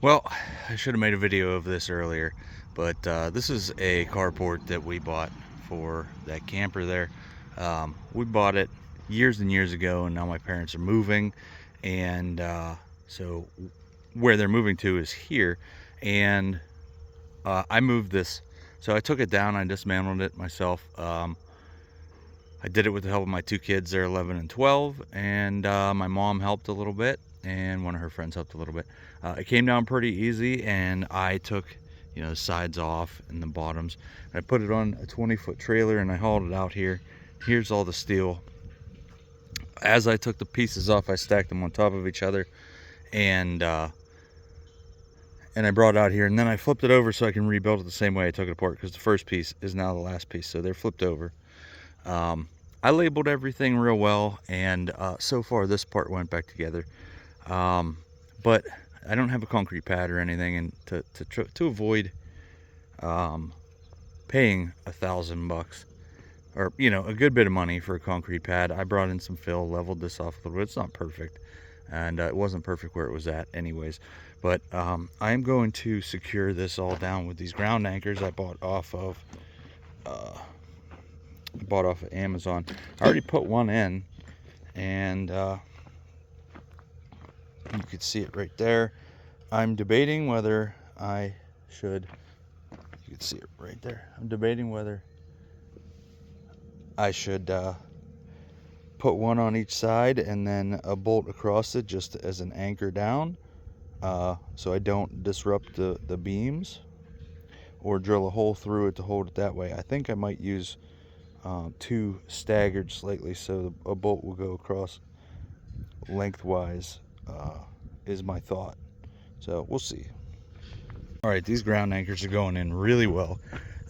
Well, I should have made a video of this earlier, but this is a carport that we bought for that camper there. We bought it years and years ago, and now my parents are moving, and so where they're moving to is here, and I moved this. So I took it down, I dismantled it myself. I did it with the help of my two kids. They're 11 and 12, and my mom helped a little bit, and one of her friends helped a little bit. It came down pretty easy, and I took, the sides off and the bottoms. I put it on a 20-foot trailer, and I hauled it out here. Here's all the steel. As I took the pieces off, I stacked them on top of each other, and I brought it out here, and then I flipped it over so I can rebuild it the same way I took it apart, because the first piece is now the last piece, so they're flipped over. I labeled everything real well, and so far this part went back together, but I don't have a concrete pad or anything, and to avoid paying $1,000 or a good bit of money for a concrete pad, I brought in some fill, leveled this off a little bit. It's not perfect, and it wasn't perfect where it was at anyways, but I'm going to secure this all down with these ground anchors I bought off of Amazon. I already put one in, and you can see it right there. I'm debating whether I should, you can see it right there. I'm debating whether I should put one on each side and then a bolt across it just as an anchor down, so I don't disrupt the beams, or drill a hole through it to hold it that way. I think I might use two staggered slightly, so a bolt will go across lengthwise, is my thought. So we'll see. All right, these ground anchors are going in really well.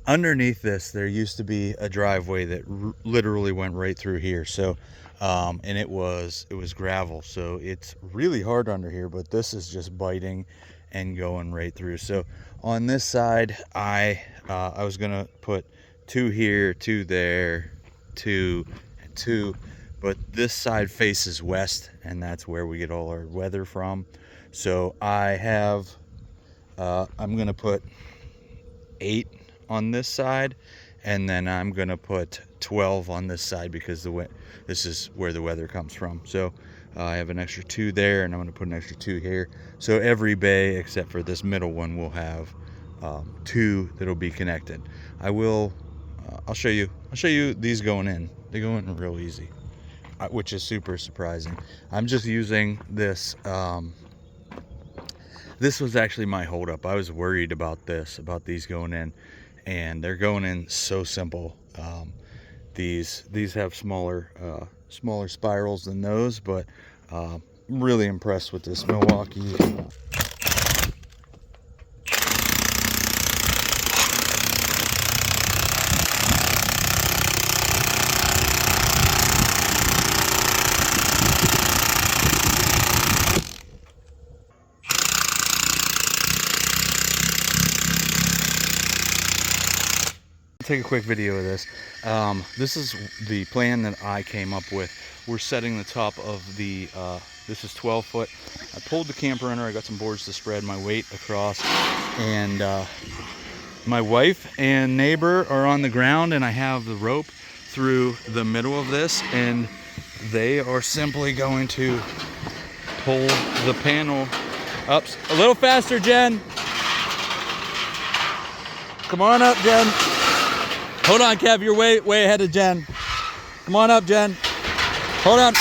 Underneath this, there used to be a driveway that literally went right through here. So, and it was gravel, so it's really hard under here. But this is just biting and going right through. So on this side, I was gonna put two here, two there, two and two, but this side faces west, and that's where we get all our weather from. So I have I'm gonna put 8 on this side, and then I'm gonna put 12 on this side, because this is where the weather comes from. So I have an extra 2 there, and I'm gonna put an extra 2 here. So every bay except for this middle one will have 2 that'll be connected. I'll show you these going in. They go in real easy, which is super surprising. I'm just using this. This was actually my holdup. I was worried about these going in, and they're going in so simple. These have smaller spirals than those, but really impressed with this Milwaukee. Take a quick video of this. This is the plan that I came up with. We're setting the top of the this is 12 foot. I pulled the camper under. I got some boards to spread my weight across, and my wife and neighbor are on the ground, and I have the rope through the middle of this, and they are simply going to pull the panel up a little faster. Jen, come on up, Jen. Hold on, Kev, you're way ahead of Jen. Come on up, Jen. Hold on.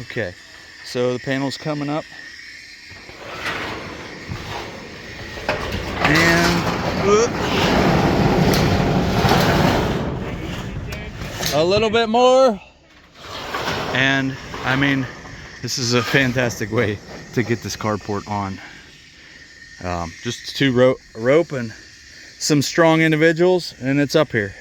Okay, so the panel's coming up. And a little bit more. And I mean, this is a fantastic way to get this carport on. Just 2 rope and some strong individuals, and it's up here.